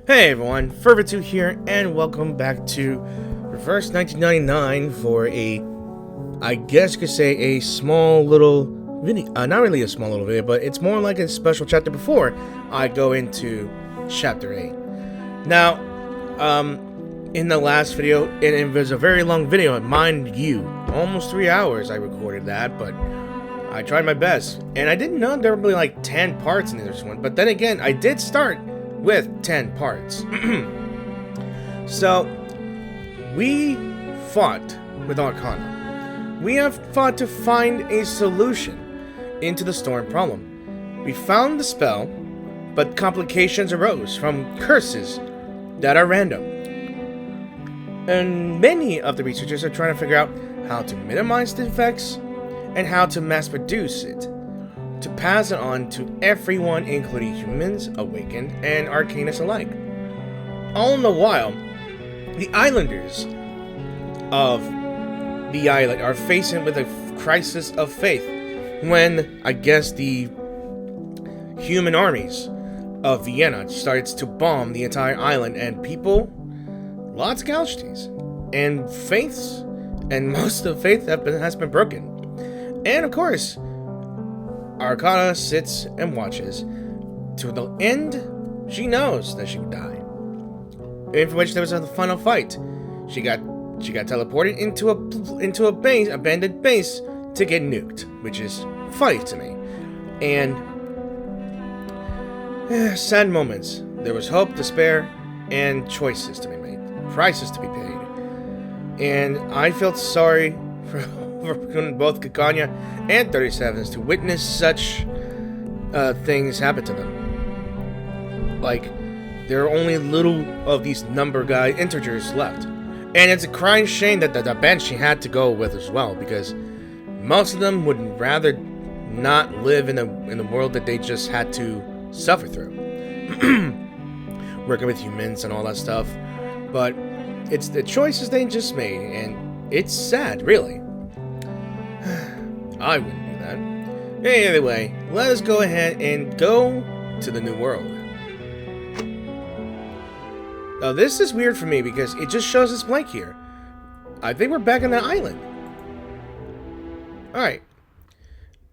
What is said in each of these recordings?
Hey everyone, Fervor2 here, and welcome back to Reverse 1999 for I guess you could say a small little video, not really a small little video, but it's more like a special chapter before I go into Chapter 8. Now, in the last video, it was a very long video, mind you, almost 3 hours I recorded that, but I tried my best, and I didn't know there were really like 10 parts in this one, but then again, I did start with 10 parts. So, we fought with Arcana. We have fought to find a solution into the storm problem. We found the spell, but complications arose from curses that are random. And many of the researchers are trying to figure out how to minimize the effects and how to mass produce it, to pass it on to everyone, including humans, awakened, and arcanists alike. All in the while, the islanders of the island are facing with a crisis of faith when, I guess, the human armies of Vienna starts to bomb the entire island, and people lost casualties, and faiths, and most of the faith has been broken. And of course, Arcana sits and watches. To the end, she knows that she would die. In which there was a final fight. She got teleported into a base, abandoned base, to get nuked, which is funny to me. And sad moments. There was hope, despair, and choices to be made, prices to be paid. And I felt sorry for both Kakanya and 37s to witness such things happen to them. Like, there are only little of these number guy integers left. And it's a crying shame that the bench she had to go with as well, because most of them would rather not live in the world that they just had to suffer through. Working with humans and all that stuff. But it's the choices they just made, and it's sad, really. I wouldn't do that. Anyway, let us go ahead and go to the new world. Now, this is weird for me because it just shows us blank here. I think we're back on the island. Alright.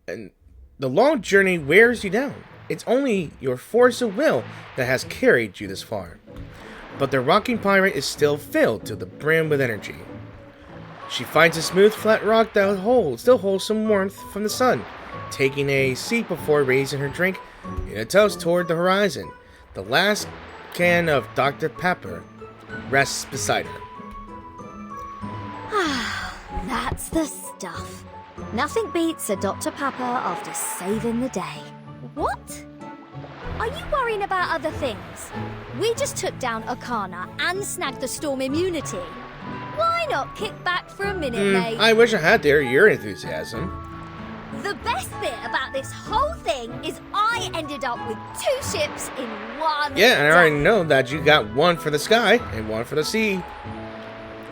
And the long journey wears you down. It's only your force of will that has carried you this far. But the rocking pirate is still filled to the brim with energy. She finds a smooth, flat rock that still holds some warmth from the sun, taking a seat before raising her drink in a toast toward the horizon. The last can of Dr. Pepper rests beside her. Ah, that's the stuff. Nothing beats a Dr. Pepper after saving the day. What? Are you worrying about other things? We just took down Arcana and snagged the storm immunity. Why not kick back for a minute, mate? I wish I had your enthusiasm. The best bit about this whole thing is I ended up with 2 ships in one Yeah, and I day. already know that you got one for the sky and one for the sea.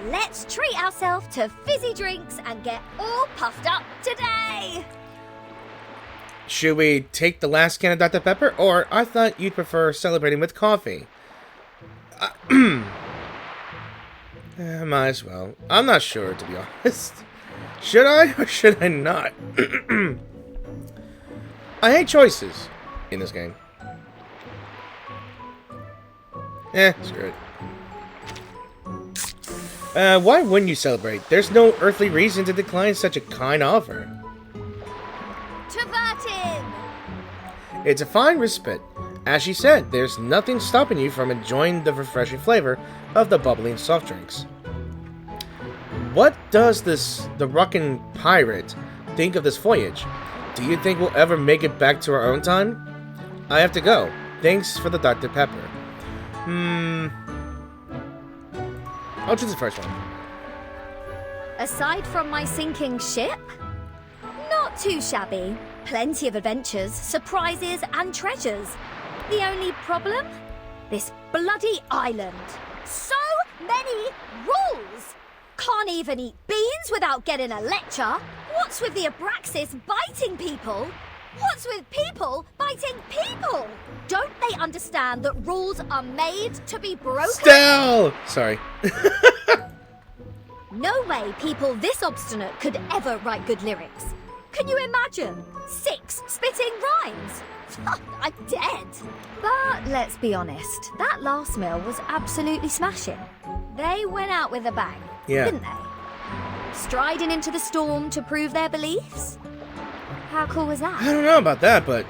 Let's treat ourselves to fizzy drinks and get all puffed up today. Should we take the last can of Dr. Pepper, or I thought you'd prefer celebrating with coffee? Might as well. I'm not sure, to be honest. Should I or should I not? I hate choices in this game. Screw it. Why wouldn't you celebrate? There's no earthly reason to decline such a kind offer. Travertin! It's a fine respite. As she said, there's nothing stopping you from enjoying the refreshing flavor of the bubbling soft drinks. What does the rockin' pirate think of this voyage? Do you think we'll ever make it back to our own time? I have to go. Thanks for the Dr. Pepper. I'll choose the first one. Aside from my sinking ship, not too shabby. Plenty of adventures, surprises, and treasures. The only problem? This bloody island. So many rules! Can't even eat beans without getting a lecture. What's with the Abraxas biting people? What's with people biting fighting people! Don't they understand that rules are made to be broken? Stell! Sorry. No way people this obstinate could ever write good lyrics. Can you imagine? 6 spitting rhymes? I'm dead. But let's be honest, that last meal was absolutely smashing. They went out with a bang, didn't they? Striding into the storm to prove their beliefs? How cool was that? I don't know about that, but...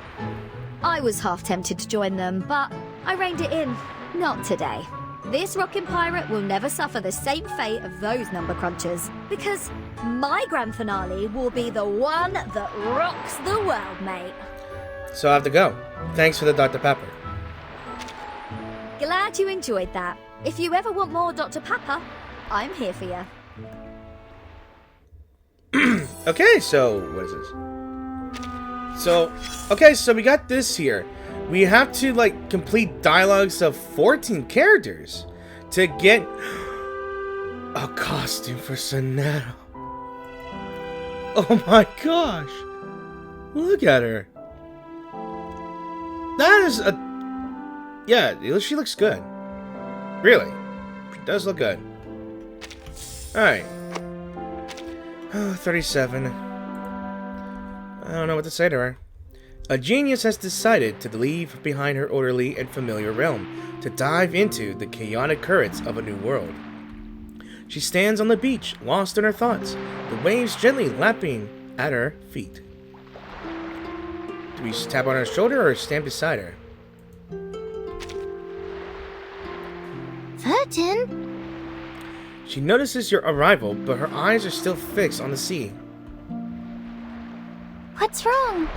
I was half tempted to join them, but I reined it in. Not today. This rockin' pirate will never suffer the same fate of those number crunchers, because my grand finale will be the one that rocks the world, mate. So I have to go. Thanks for the Dr. Pepper. Glad you enjoyed that. If you ever want more Dr. Pepper, I'm here for you. Okay, so what is this? So we got this here. We have to, like, complete dialogues of 14 characters to get a costume for Sonata. Oh my gosh. Look at her. That is a... Yeah, she looks good. Really. She does look good. Alright. Oh, 37. I don't know what to say to her. A genius has decided to leave behind her orderly and familiar realm to dive into the chaotic currents of a new world. She stands on the beach, lost in her thoughts, the waves gently lapping at her feet. Do we tap on her shoulder or stand beside her? Virgin? She notices your arrival, but her eyes are still fixed on the sea. What's wrong?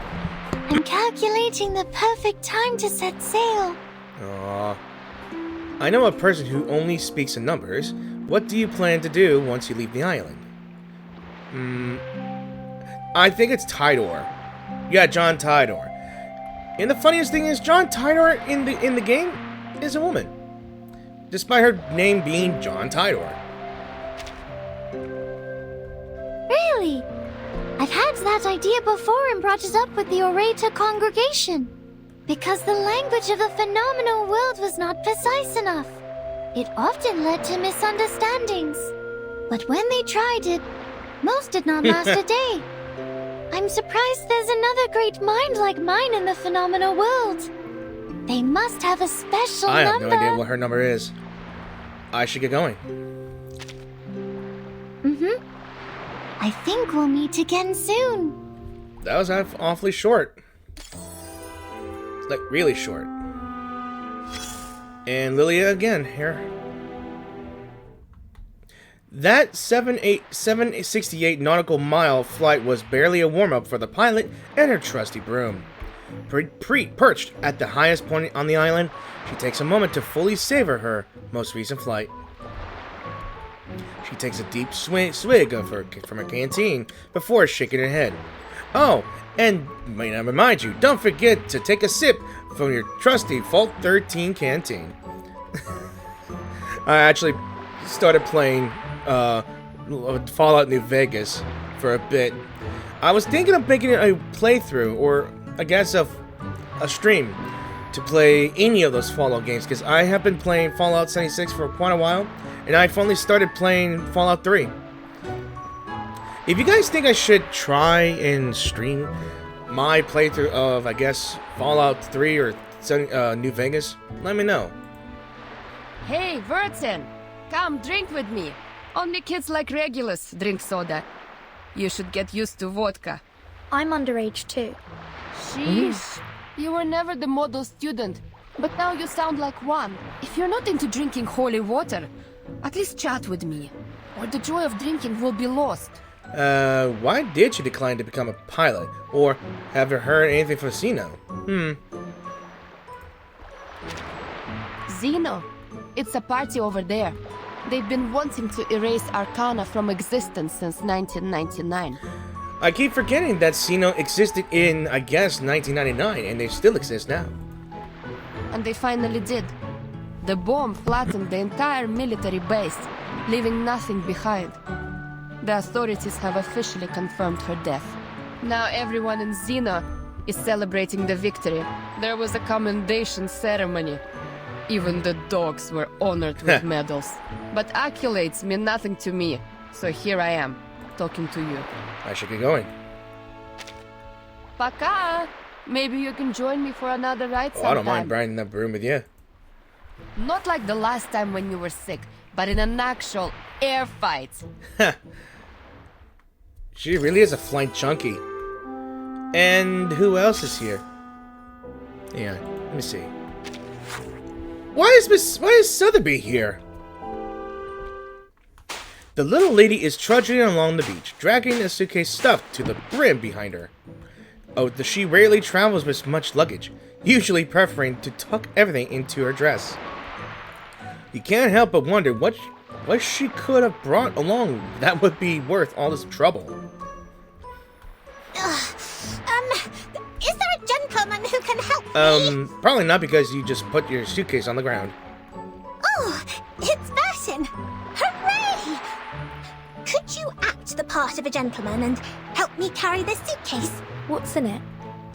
I'm calculating the perfect time to set sail. Aww. I know a person who only speaks in numbers. What do you plan to do once you leave the island? I think it's Tidor. Yeah, John Tidor. And the funniest thing is, John Tidor in the game is a woman, despite her name being John Tidor. Really? I've had that idea before and brought it up with the orator congregation. Because the language of the phenomenal world was not precise enough. It often led to misunderstandings. But when they tried it, most did not last a day. I'm surprised there's another great mind like mine in the phenomenal world. They must have a special number. I have no idea what her number is. I should get going. I think we'll meet again soon. That was awfully short. Like, really short. And Lilia again here. That 768 nautical mile flight was barely a warm-up for the pilot and her trusty broom. Perched at the highest point on the island, she takes a moment to fully savor her most recent flight. She takes a deep swig of from her canteen before shaking her head. Oh, and may I remind you, don't forget to take a sip from your trusty Vault 13 canteen. I actually started playing Fallout New Vegas for a bit. I was thinking of making a playthrough, or I guess a stream, to play any of those Fallout games, because I have been playing Fallout 76 for quite a while, and I finally started playing Fallout 3. If you guys think I should try and stream my playthrough of, I guess, Fallout 3 or New Vegas, let me know. Hey, Vertin! Come drink with me. Only kids like Regulus drink soda. You should get used to vodka. I'm underage too. Sheesh. You were never the model student, but now you sound like one. If you're not into drinking holy water, at least chat with me, or the joy of drinking will be lost. Why did you decline to become a pilot? Or have you heard anything from Zeno? Zeno? It's a party over there. They've been wanting to erase Arcana from existence since 1999. I keep forgetting that Zeno existed in, I guess, 1999, and they still exist now. And they finally did. The bomb flattened the entire military base, leaving nothing behind. The authorities have officially confirmed her death. Now everyone in Xena is celebrating the victory. There was a commendation ceremony. Even the dogs were honored with medals. But accolades mean nothing to me, so here I am, talking to you. I should get going. Пока! Maybe you can join me for another ride sometime. I don't mind riding that broom with you. Not like the last time when you were sick, but in an actual air fight. She really is a flight junkie. And who else is here? Yeah, let me see. Why is Sotheby here? The little lady is trudging along the beach, dragging a suitcase stuffed to the brim behind her. Oh, she rarely travels with much luggage, usually preferring to tuck everything into her dress. You can't help but wonder what she could have brought along that would be worth all this trouble. Is there a gentleman who can help me? Probably not, because you just put your suitcase on the ground. Oh, it's Burton! Hooray! Could you act the part of a gentleman and help me carry this suitcase? What's in it?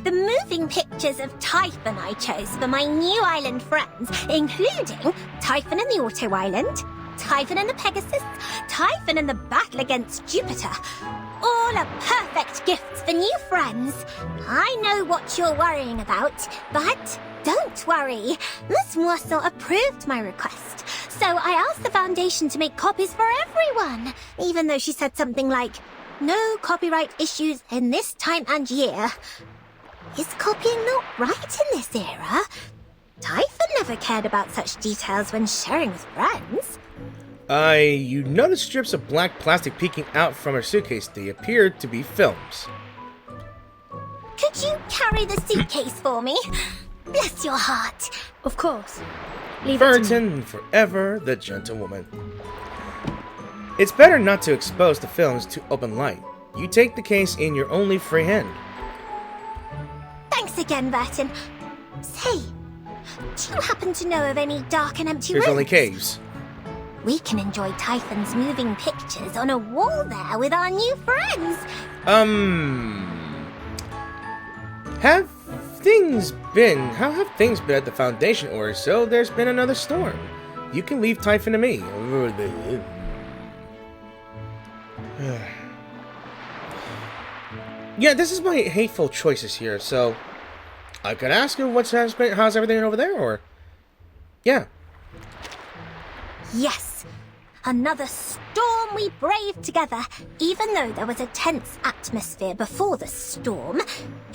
The moving pictures of Typhon I chose for my new island friends, including Typhon and the Auto Island, Typhon and the Pegasus, Typhon and the battle against Jupiter. All are perfect gifts for new friends. I know what you're worrying about, but don't worry. Miss Morsel approved my request, so I asked the Foundation to make copies for everyone, even though she said something like, no copyright issues in this time and year. Is copying not right in this era? Typhon never cared about such details when sharing with friends. You noticed strips of black plastic peeking out from her suitcase. They appeared to be films. Could you carry the suitcase for me? Bless your heart. Of course. Leave it to me. Burton, forever the gentlewoman. It's better not to expose the films to open light. You take the case in your only free hand. Thanks again, Burton. Say, do you happen to know of any dark and empty There's rooms? only caves. We can enjoy Typhon's moving pictures on a wall there with our new friends. How have things been at the Foundation, or so? There's been another storm. You can leave Typhon to me. Yeah, this is my hateful choices here, so I could ask her how's everything over there, or yeah. Yes, another storm we braved together. Even though there was a tense atmosphere before the storm,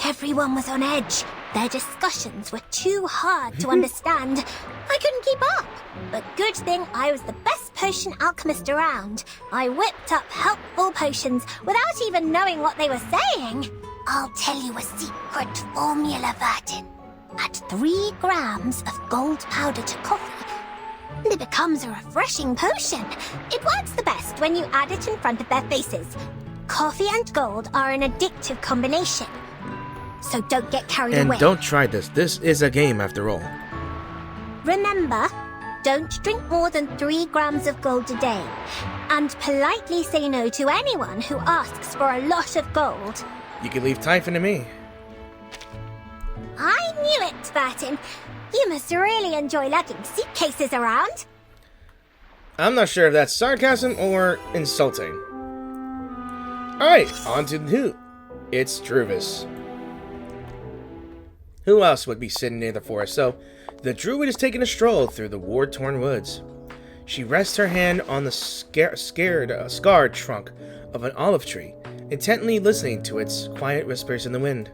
everyone was on edge. Their discussions were too hard to understand. I couldn't keep up. But good thing I was the best potion alchemist around. I whipped up helpful potions without even knowing what they were saying. I'll tell you a secret formula, Burton. Add 3 grams of gold powder to coffee, and it becomes a refreshing potion. It works the best when you add it in front of their faces. Coffee and gold are an addictive combination. So don't get carried away. And don't try this. This is a game after all. Remember, don't drink more than 3 grams of gold a day. And politely say no to anyone who asks for a lot of gold. You can leave Typhon to me. I knew it, Burton. You must really enjoy lugging suitcases around. I'm not sure if that's sarcasm or insulting. Alright, on to who? It's Druvis. Who else would be sitting near the forest? So, the druid is taking a stroll through the war-torn woods. She rests her hand on the scarred trunk of an olive tree, intently listening to its quiet whispers in the wind.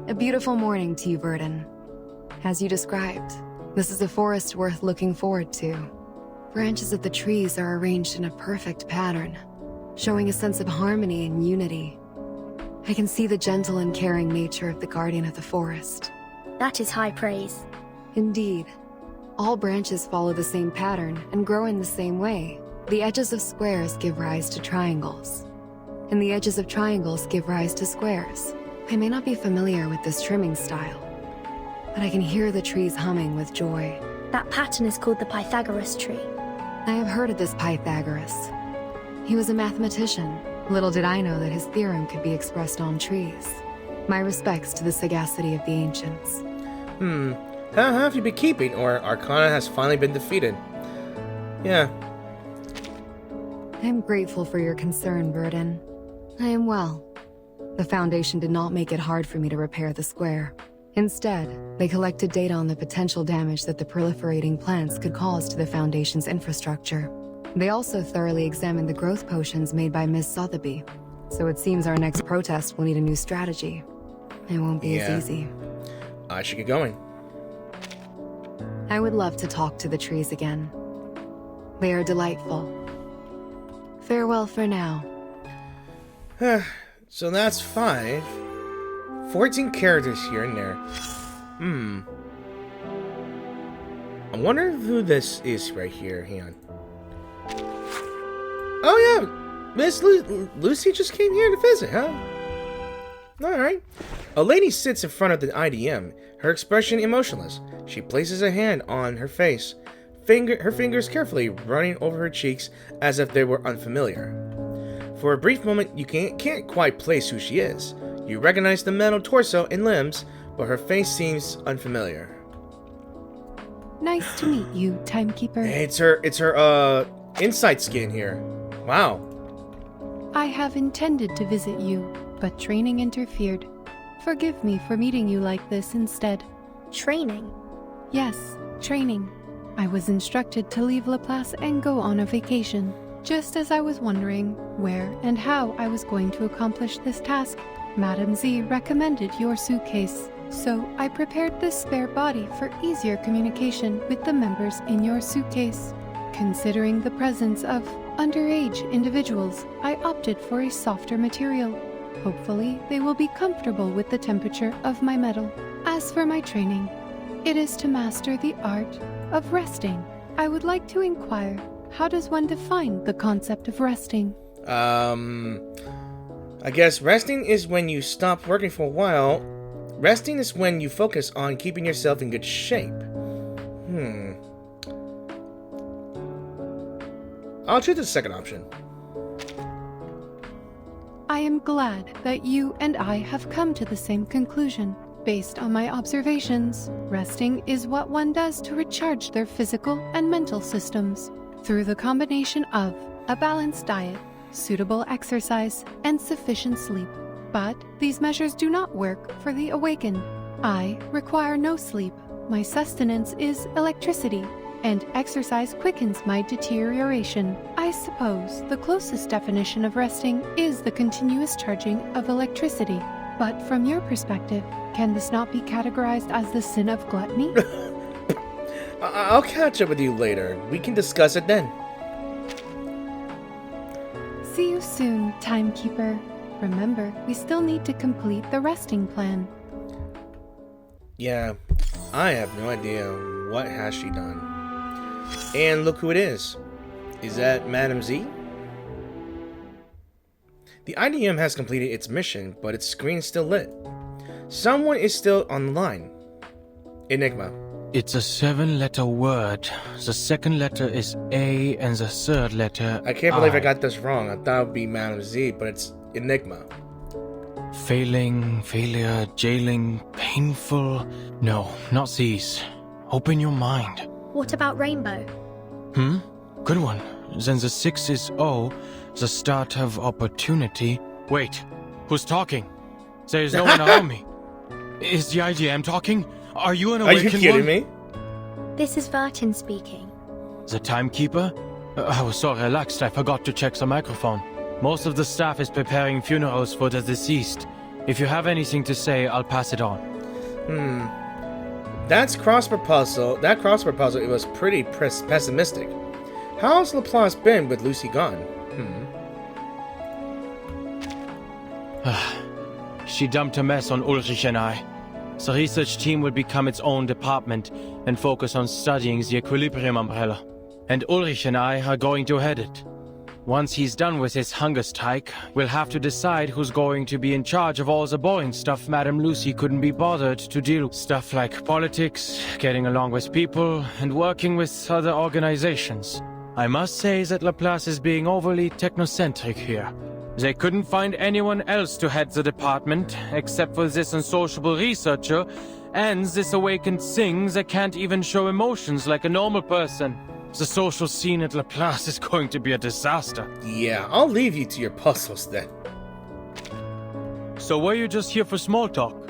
A beautiful morning to you, Burton. As you described, this is a forest worth looking forward to. Branches of the trees are arranged in a perfect pattern, showing a sense of harmony and unity. I can see the gentle and caring nature of the guardian of the forest. That is high praise. Indeed. All branches follow the same pattern and grow in the same way. The edges of squares give rise to triangles, and the edges of triangles give rise to squares. I may not be familiar with this trimming style, but I can hear the trees humming with joy. That pattern is called the Pythagoras tree. I have heard of this Pythagoras. He was a mathematician. Little did I know that his theorem could be expressed on trees. My respects to the sagacity of the ancients. How have you been keeping, or Arcana has finally been defeated? Yeah. I am grateful for your concern, Burden. I am well. The Foundation did not make it hard for me to repair the square. Instead, they collected data on the potential damage that the proliferating plants could cause to the Foundation's infrastructure. They also thoroughly examined the growth potions made by Miss Sotheby, so it seems our next protest will need a new strategy. It won't be as easy. I should get going. I would love to talk to the trees again. They are delightful. Farewell for now. So that's 5. 14 characters here and there. I wonder who this is right here. Hang on. Oh yeah, Miss Lucy just came here to visit, huh? Alright. A lady sits in front of the IDM, her expression emotionless. She places a hand on her face, her fingers carefully running over her cheeks as if they were unfamiliar. For a brief moment, you can't quite place who she is. You recognize the metal torso and limbs, but her face seems unfamiliar. Nice to meet you, Timekeeper. It's her insight skin here. Wow. I have intended to visit you, but training interfered. Forgive me for meeting you like this instead. Training? Yes, training. I was instructed to leave Laplace and go on a vacation. Just as I was wondering where and how I was going to accomplish this task, Madame Z recommended your suitcase. So I prepared this spare body for easier communication with the members in your suitcase. Considering the presence of underage individuals, I opted for a softer material. Hopefully, they will be comfortable with the temperature of my metal. As for my training, it is to master the art of resting. I would like to inquire, how does one define the concept of resting? I guess resting is when you stop working for a while. Resting is when you focus on keeping yourself in good shape. I'll choose the second option. I am glad that you and I have come to the same conclusion. Based on my observations, resting is what one does to recharge their physical and mental systems through the combination of a balanced diet, suitable exercise, and sufficient sleep. But these measures do not work for the awakened. I require no sleep. My sustenance is electricity, and exercise quickens my deterioration. I suppose the closest definition of resting is the continuous charging of electricity. But from your perspective, can this not be categorized as the sin of gluttony? I'll catch up with you later. We can discuss it then. See you soon, Timekeeper. Remember, we still need to complete the resting plan. Yeah, I have no idea what has she done. And look who it is. Is that Madame Z? The IDM has completed its mission, but its screen is still lit. Someone is still on the line. Enigma. It's a 7-letter word. The second letter is A and the third letter I can't believe I got this wrong. I thought it would be Madame Z, but it's Enigma. Failing, failure, jailing, painful. No, not these. Open your mind. What about Rainbow? Good one. Then the 6 is O, the start of opportunity. Wait, who's talking? There is no one around me. Is the IDM talking? Are you an Are you awakened kidding one? me? This is Vertin speaking. The timekeeper? I was so relaxed I forgot to check the microphone. Most of the staff is preparing funerals for the deceased. If you have anything to say, I'll pass it on. That crossword puzzle, it was pretty pessimistic. How's Laplace been with Lucy gone? She dumped a mess on Ulrich and I. The research team will become its own department and focus on studying the equilibrium umbrella. And Ulrich and I are going to head it. Once he's done with his Hungerstrike, we'll have to decide who's going to be in charge of all the boring stuff Madame Lucy couldn't be bothered to deal with. Stuff like politics, getting along with people, and working with other organizations. I must say that Laplace is being overly technocentric here. They couldn't find anyone else to head the department, except for this unsociable researcher, and this awakened thing that can't even show emotions like a normal person. The social scene at Laplace is going to be a disaster. Yeah, I'll leave you to your puzzles then. So were you just here for small talk?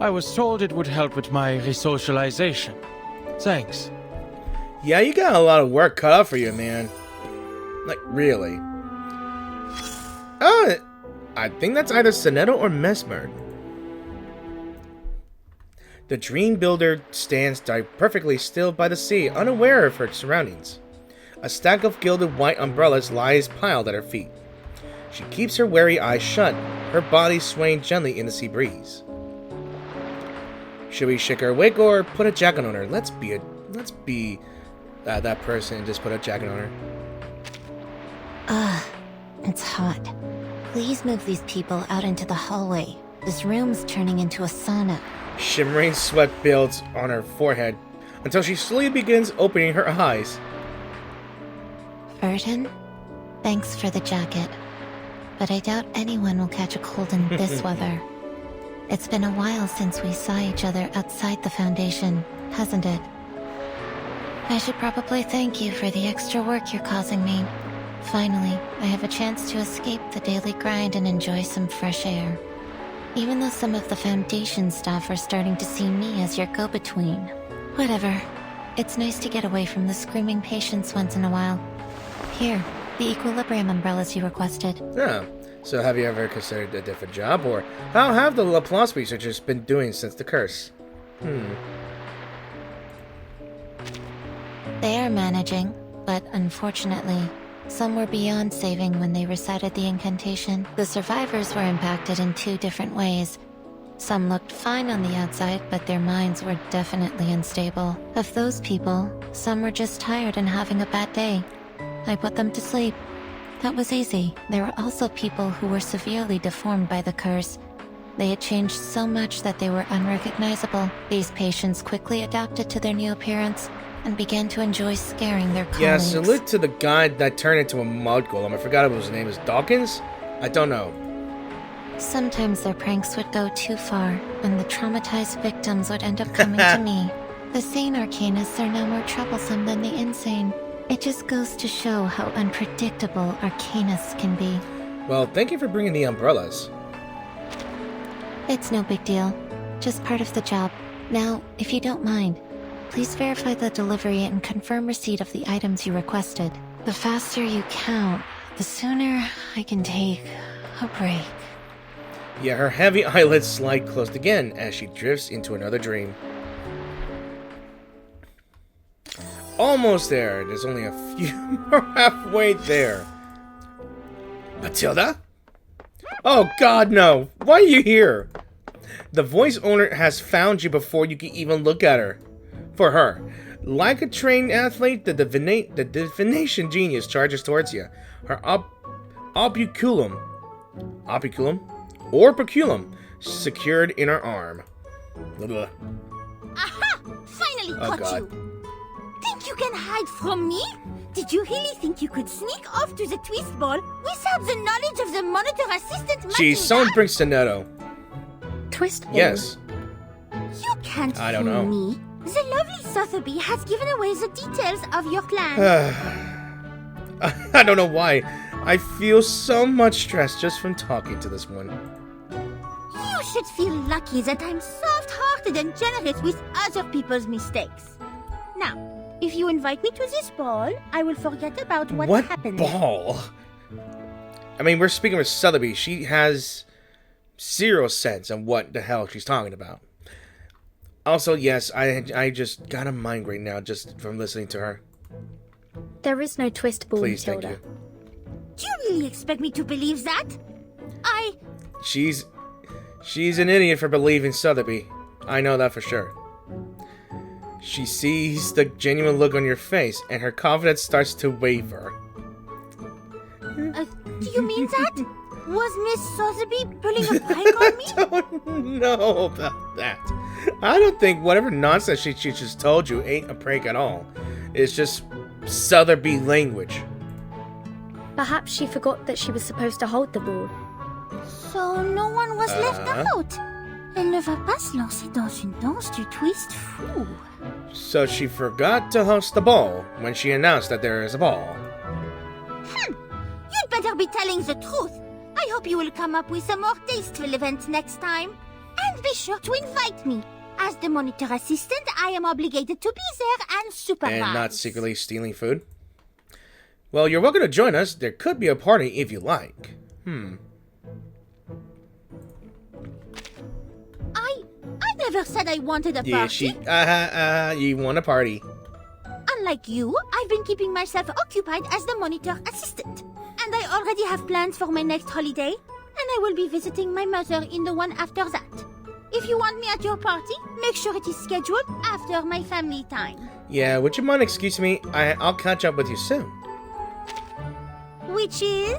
I was told it would help with my resocialization. Thanks. Yeah, you got a lot of work cut out for you, man. Like, really. I think that's either Sonetto or Mesmer. The Dream Builder stands perfectly still by the sea, unaware of her surroundings. A stack of gilded white umbrellas lies piled at her feet. She keeps her wary eyes shut, her body swaying gently in the sea breeze. Should we shake her awake or put a jacket on her? Let's be that person and just put a jacket on her. It's hot. Please move these people out into the hallway. This room's turning into a sauna. Shimmering sweat builds on her forehead until she slowly begins opening her eyes. Burton, thanks for the jacket. But I doubt anyone will catch a cold in this weather. It's been a while since we saw each other outside the Foundation, hasn't it? I should probably thank you for the extra work you're causing me. Finally, I have a chance to escape the daily grind and enjoy some fresh air. Even though some of the Foundation staff are starting to see me as your go-between. Whatever. It's nice to get away from the screaming patients once in a while. Here, the equilibrium umbrellas you requested. Yeah. So have you ever considered a different job, or how have the Laplace researchers been doing since the curse? They are managing, but unfortunately, some were beyond saving when they recited the incantation. The survivors were impacted in 2 different ways. Some looked fine on the outside, but their minds were definitely unstable. Of those people, some were just tired and having a bad day. I put them to sleep. That was easy. There were also people who were severely deformed by the curse. They had changed so much that they were unrecognizable. These patients quickly adapted to their new appearance and began to enjoy scaring their colleagues. Yeah, salute to the guy that turned into a mud golem. I forgot what his name is. Dawkins? I don't know. Sometimes their pranks would go too far, and the traumatized victims would end up coming to me. The sane arcanists are now more troublesome than the insane. It just goes to show how unpredictable arcanists can be. Well, thank you for bringing the umbrellas. It's no big deal. Just part of the job. Now, if you don't mind, please verify the delivery and confirm receipt of the items you requested. The faster you count, the sooner I can take a break. Yeah, her heavy eyelids slide closed again as she drifts into another dream. Almost there. There's only a few more halfway there. Matilda? Oh god, no. Why are you here? The voice owner has found you before you can even look at her. For her. Like a trained athlete, the divination genius charges towards you. Her obiculum or baculum secured in her arm. Blah. Aha! Finally Oh, caught God. you! Think you can hide from me? Did you really think you could sneak off to the twist ball without the knowledge of the monitor assistant? Jeez, someone bring Sonetto. Twist ball? Yes. You can't I don't fool know. me. The lovely Sotheby has given away the details of your plan. I don't know why. I feel so much stress just from talking to this one. You should feel lucky that I'm soft-hearted and generous with other people's mistakes. Now, if you invite me to this ball, I will forget about what happened. Ball? I mean, we're speaking with Sotheby. She has 0 sense on what the hell she's talking about. Also, yes, I just got a migraine now just from listening to her. There is no twist ball, Please, thank Matilda. you. Do you really expect me to believe that? She's an idiot for believing Sotheby. I know that for sure. She sees the genuine look on your face, and her confidence starts to waver. Do you mean that? Was Miss Sotheby pulling a prank on me? I don't know about that. I don't think whatever nonsense she just told you ain't a prank at all. It's just Sotheby language. Perhaps she forgot that she was supposed to hold the ball. So no one was left out. Elle ne va pas se lancer dans une danse du twist fou. So she forgot to host the ball when she announced that there is a ball. You'd better be telling the truth. I hope you will come up with some more tasteful events next time. And be sure to invite me. As the monitor assistant, I am obligated to be there and supervise. And not secretly stealing food? Well, you're welcome to join us. There could be a party if you like. I never said I wanted a party. Yeah, you want a party. Unlike you, I've been keeping myself occupied as the monitor assistant. And I already have plans for my next holiday, and I will be visiting my mother in the one after that. If you want me at your party, make sure it is scheduled after my family time. Yeah, would you mind excusing me? I'll catch up with you soon. Which is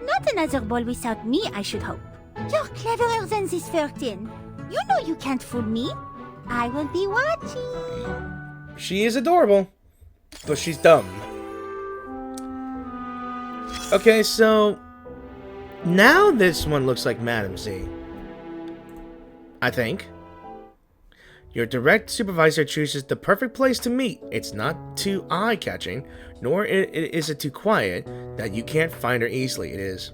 not another ball without me, I should hope. You're cleverer than this 13. You know you can't fool me. I will be watching. She is adorable, but she's dumb. Okay, so now this one looks like Madam Z. I think. Your direct supervisor chooses the perfect place to meet. It's not too eye-catching, nor is it too quiet that you can't find her easily. It is.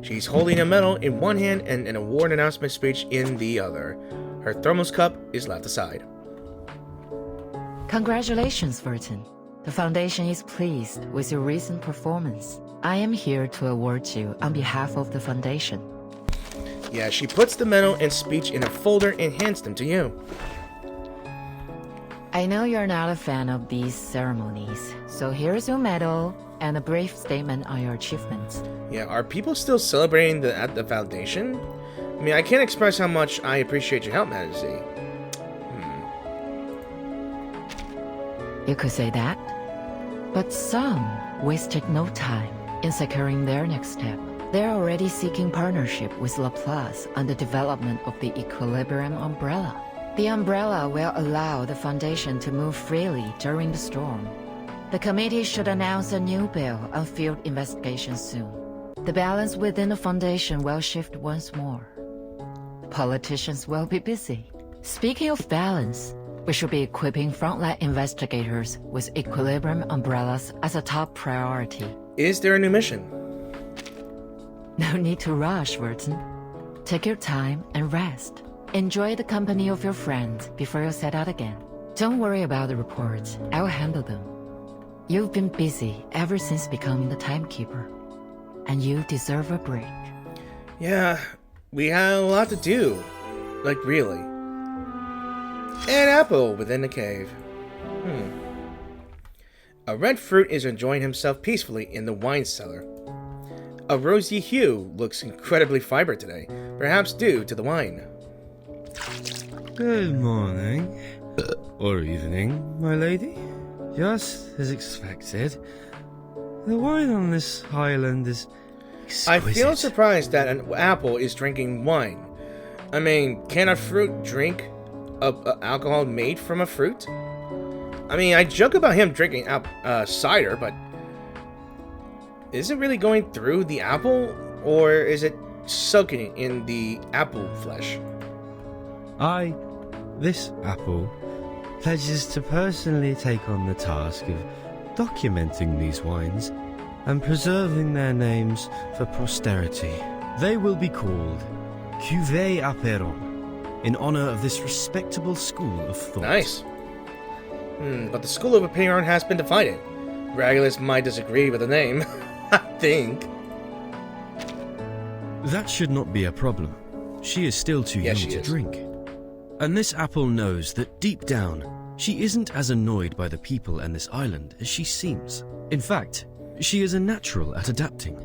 She's holding a medal in one hand and an award announcement speech in the other. Her thermos cup is left aside. Congratulations, Burton. The Foundation is pleased with your recent performance. I am here to award you on behalf of the Foundation. Yeah, she puts the medal and speech in a folder and hands them to you. I know you're not a fan of these ceremonies, so here's your medal and a brief statement on your achievements. Yeah, are people still celebrating at the Foundation? I mean, I can't express how much I appreciate your help, Madam Z. You could say that, but some wasted no time in securing their next step. They're already seeking partnership with Laplace on the development of the Equilibrium Umbrella. The umbrella will allow the Foundation to move freely during the storm. The committee should announce a new bill on field investigation soon. The balance within the Foundation will shift once more. Politicians will be busy. Speaking of balance, we should be equipping frontline investigators with Equilibrium umbrellas as a top priority. Is there a new mission? No need to rush, Burton. Take your time and rest. Enjoy the company of your friends before you set out again. Don't worry about the reports. I'll handle them. You've been busy ever since becoming the timekeeper, and you deserve a break. Yeah, we had a lot to do. Like, really. An apple within the cave. A red fruit is enjoying himself peacefully in the wine cellar. A rosy hue looks incredibly vibrant today, perhaps due to the wine. Good morning. Or evening, my lady. Just as expected. The wine on this island is exquisite. I feel surprised that an apple is drinking wine. I mean, can a fruit drink alcohol made from a fruit? I mean, I joke about him drinking cider, but is it really going through the apple, or is it soaking in the apple flesh? This apple, pledges to personally take on the task of documenting these wines and preserving their names for posterity. They will be called Cuvée Apéron, in honor of this respectable school of thought. Nice. But the school of Apéron has been divided. Regulus might disagree with the name, I think. That should not be a problem. She is still too young to drink. And this apple knows that deep down, she isn't as annoyed by the people and this island as she seems. In fact, she is a natural at adapting.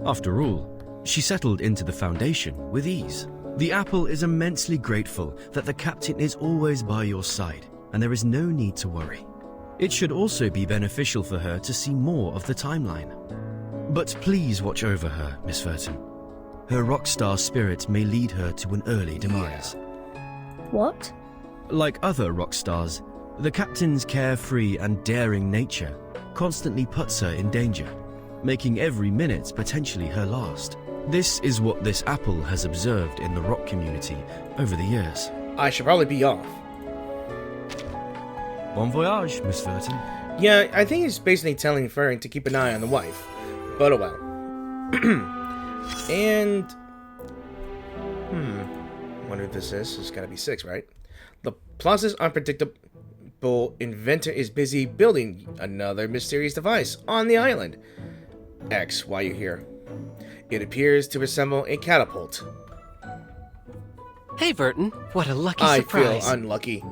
After all, she settled into the Foundation with ease. The apple is immensely grateful that the captain is always by your side, and there is no need to worry. It should also be beneficial for her to see more of the timeline. But please watch over her, Miss Furton. Her rock star spirit may lead her to an early demise. What? Like other rock stars, the captain's carefree and daring nature constantly puts her in danger. making every minute potentially her last. This is what this apple has observed in the rock community over the years. I should probably be off. Bon voyage, Miss Verton. Yeah, I think he's basically telling Fern to keep an eye on the wife. But oh well. And... wonder what this is. It's gotta be 6, right? Laplace's unpredictable inventor is busy building another mysterious device on the island. X, why you here? It appears to resemble a catapult. Hey, Verton. What a lucky surprise. I feel unlucky.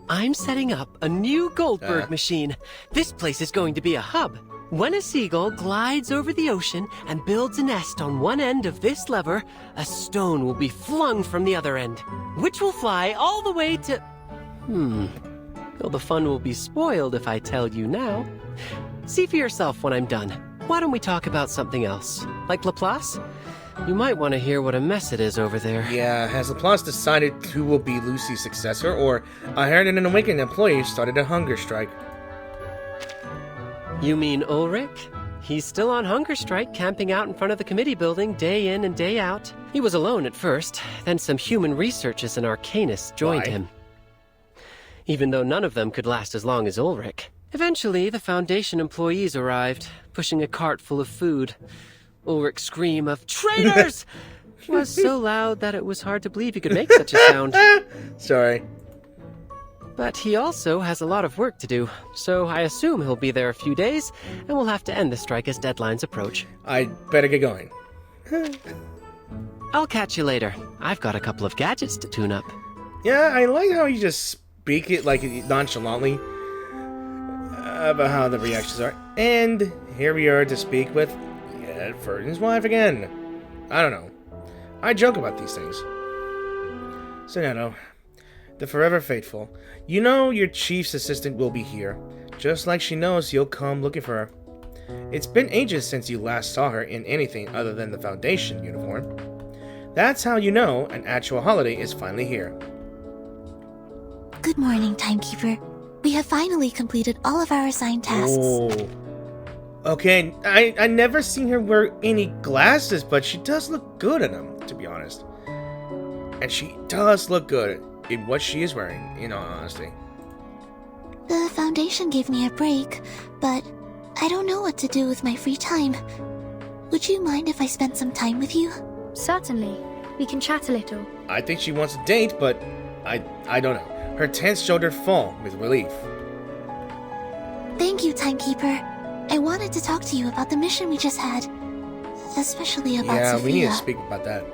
I'm setting up a new Goldberg machine. This place is going to be a hub. When a seagull glides over the ocean and builds a nest on one end of this lever, a stone will be flung from the other end, which will fly all the way to... Well, the fun will be spoiled if I tell you now. See for yourself when I'm done. Why don't we talk about something else? Like Laplace? You might want to hear what a mess it is over there. Yeah, has Laplace decided who will be Lucy's successor, or I heard an awakened employee started a hunger strike? You mean Ulrich? He's still on hunger strike, camping out in front of the committee building day in and day out. He was alone at first, then some human researchers and arcanists joined him. Even though none of them could last as long as Ulrich. Eventually, the Foundation employees arrived, pushing a cart full of food. Ulrich's scream of "Traitors!" was so loud that it was hard to believe he could make such a sound. Sorry. But he also has a lot of work to do, so I assume he'll be there a few days, and we'll have to end the strike as deadlines approach. I'd better get going. I'll catch you later. I've got a couple of gadgets to tune up. Yeah, I like how you just speak it like nonchalantly about how the reactions are. And here we are to speak with Ferdinand's wife again. I don't know. I joke about these things. Sonato, the forever faithful. You know your chief's assistant will be here, just like she knows you'll come looking for her. It's been ages since you last saw her in anything other than the Foundation uniform. That's how you know an actual holiday is finally here. Good morning, Timekeeper. We have finally completed all of our assigned tasks. Oh. Okay, I never seen her wear any glasses, but she does look good in them, to be honest. And she does look good in what she is wearing, in all honesty. The Foundation gave me a break, but I don't know what to do with my free time. Would you mind if I spent some time with you? Certainly. We can chat a little. I think she wants a date, but I don't know. Her tense shoulder fall with relief. Thank you, Timekeeper. I wanted to talk to you about the mission we just had. Especially about Sophia. Yeah, we need to speak about that.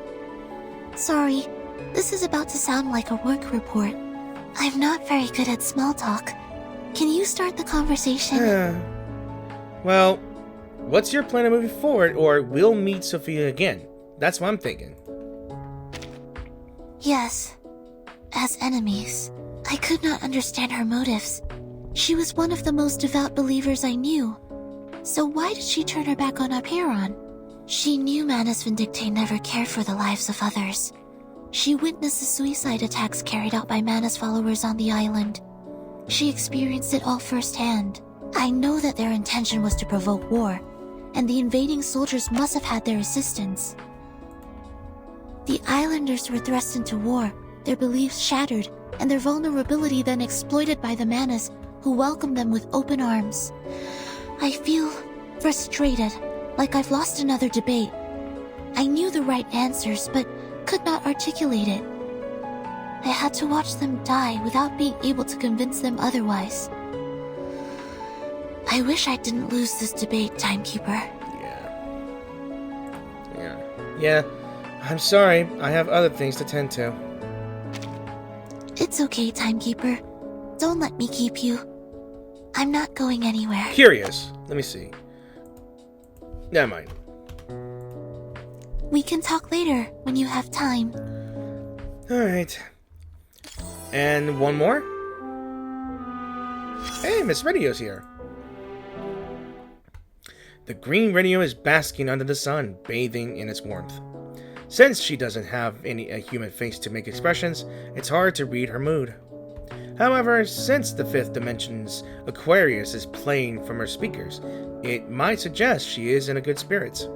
Sorry, this is about to sound like a work report. I'm not very good at small talk. Can you start the conversation? Well, what's your plan of moving forward, or we'll meet Sophia again? That's what I'm thinking. Yes. As enemies, I could not understand her motives. She was one of the most devout believers I knew. So why did she turn her back on Aperon? She knew Manus Vindicte never cared for the lives of others. She witnessed the suicide attacks carried out by Manus followers on the island. She experienced it all firsthand. I know that their intention was to provoke war, and the invading soldiers must have had their assistance. The islanders were thrust into war, their beliefs shattered, and their vulnerability then exploited by the Manus, who welcomed them with open arms. I feel frustrated, like I've lost another debate. I knew the right answers, but could not articulate it. I had to watch them die without being able to convince them otherwise. I wish I didn't lose this debate, Timekeeper. Yeah. I'm sorry. I have other things to tend to. It's okay, Timekeeper. Don't let me keep you. I'm not going anywhere. Curious. Let me see. Never mind. We can talk later, when you have time. Alright. And one more? Hey, Miss Radio's here. The green radio is basking under the sun, bathing in its warmth. Since she doesn't have any human face to make expressions, it's hard to read her mood. However, since the 5th dimension's Aquarius is playing from her speakers, it might suggest she is in a good spirits.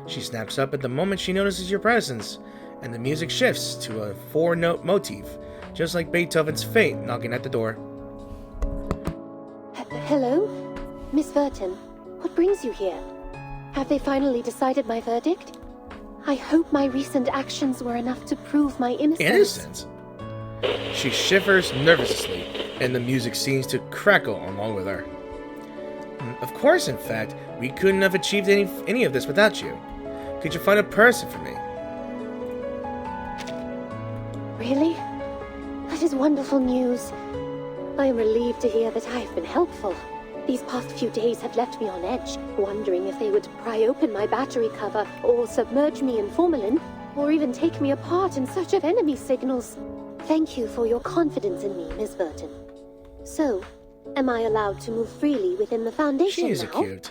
She snaps up at the moment she notices your presence, and the music shifts to a 4-note motif, just like Beethoven's Fate knocking at the door. Hello? Miss Verton, what brings you here? Have they finally decided my verdict? I hope my recent actions were enough to prove my innocence. Innocence? She shivers nervously, and the music seems to crackle along with her. Of course, in fact, we couldn't have achieved any of this without you. Could you find a person for me? Really? That is wonderful news. I am relieved to hear that I have been helpful. These past few days have left me on edge, wondering if they would pry open my battery cover, or submerge me in formalin, or even take me apart in search of enemy signals. Thank you for your confidence in me, Miss Verton. So, am I allowed to move freely within the Foundation now? She is cute.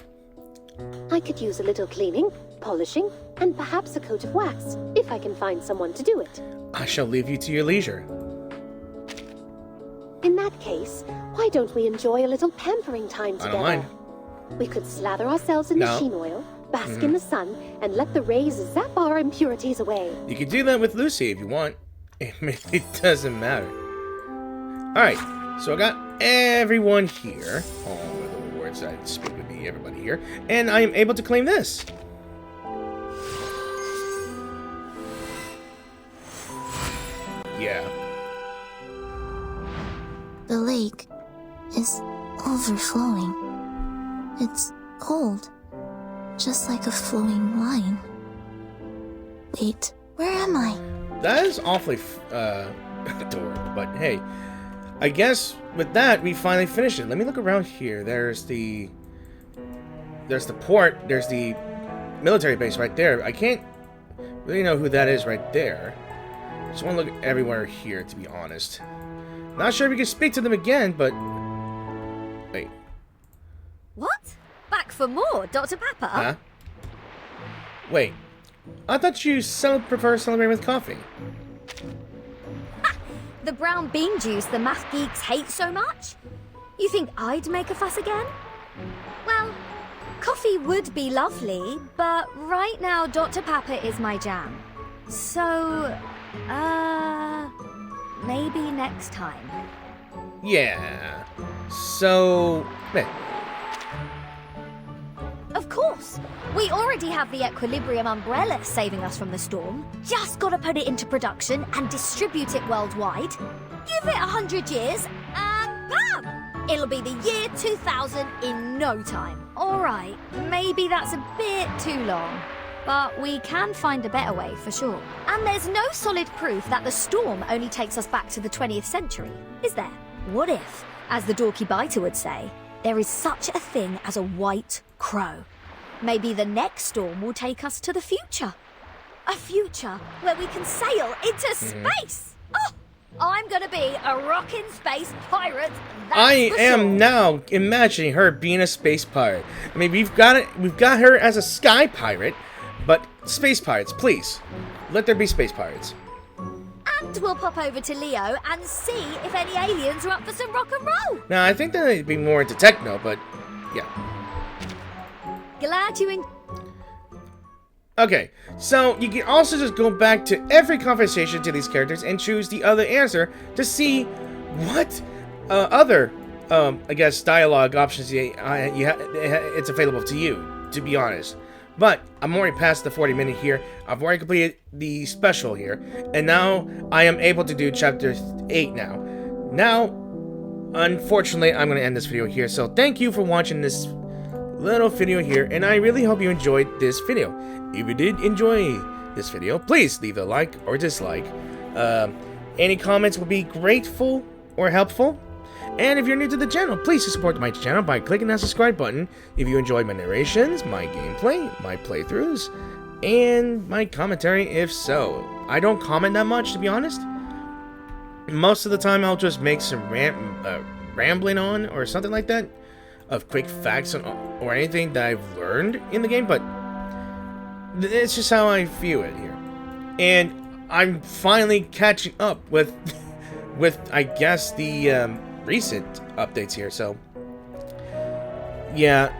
I could use a little cleaning, polishing, and perhaps a coat of wax, if I can find someone to do it. I shall leave you to your leisure. In that case, why don't we enjoy a little pampering time together? I don't mind. We could slather ourselves in machine oil, bask in the sun, and let the rays zap our impurities away. You can do that with Lucy if you want. It doesn't matter. Alright, so I got everyone here. All the little words that speak with me, everybody here. And I am able to claim this. Yeah. The lake is overflowing. It's cold, just like a flowing wine. Wait, where am I? That is awfully adorable, but hey, I guess with that we finally finished it. Let me look around here. There's the port. There's the military base right there. I can't really know who that is right there. Just want to look everywhere here, to be honest. Not sure if we can speak to them again, but wait. What? Back for more, Dr. Pepper? Huh? Wait. I thought you prefer celebrating with coffee. Ha! The brown bean juice the math geeks hate so much? You think I'd make a fuss again? Well, coffee would be lovely, but right now Dr. Pepper is my jam. So, maybe next time. Yeah. So, man. Of course! We already have the Equilibrium umbrella saving us from the storm. Just gotta put it into production and distribute it worldwide. Give it 100 years and bam! It'll be the year 2000 in no time. Alright, maybe that's a bit too long. But we can find a better way for sure. And there's no solid proof that the storm only takes us back to the 20th century, is there? What if, as the Dorky Biter would say, there is such a thing as a white crow? Maybe the next storm will take us to the future. A future where we can sail into space. Oh, I'm gonna be a rockin' space pirate. I am now imagining her being a space pirate. I mean, we've got her as a sky pirate, but space pirates, please. Let there be space pirates. And we'll pop over to Leo and see if any aliens are up for some rock and roll. Now, I think they'd be more into techno, but yeah. Glad you Okay, so you can also just go back to every conversation to these characters and choose the other answer to see what other, I guess, dialogue options it's available to you, to be honest. But I'm already past the 40-minute here. I've already completed the special here, and now I am able to do chapter 8 now. Now, unfortunately, I'm going to end this video here, so thank you for watching this little video here, and I really hope you enjoyed this video. If you did enjoy this video, please leave a like or dislike. Any comments would be grateful or helpful. And if you're new to the channel, please support my channel by clicking that subscribe button if you enjoyed my narrations, my gameplay, my playthroughs, and my commentary if so. I don't comment that much, to be honest. Most of the time I'll just make some rambling on or something like that of quick facts or anything that I've learned in the game, but it's just how I view it here. And I'm finally catching up with with, I guess, the recent updates here. So, yeah,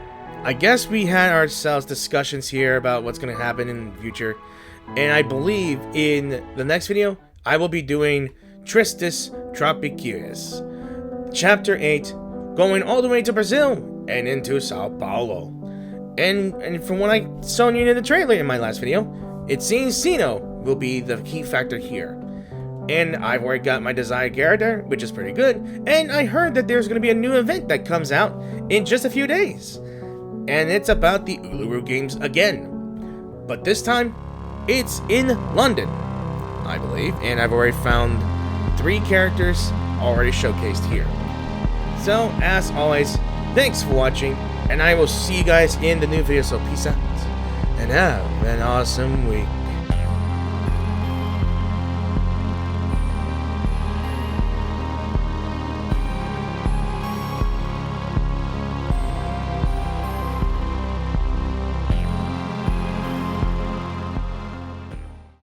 I guess we had ourselves discussions here about what's going to happen in the future. And I believe in the next video, I will be doing Tristis Tropiqueus, Chapter 8, going all the way to Brazil and into Sao Paulo. And from what I saw you in the trailer in my last video, it seems Sino will be the key factor here. And I've already got my desired character, which is pretty good, and I heard that there's going to be a new event that comes out in just a few days. And it's about the Uluru games again. But this time, it's in London, I believe, and I've already found 3 characters already showcased here. So, as always, thanks for watching, and I will see you guys in the new video, so peace out, and have an awesome week.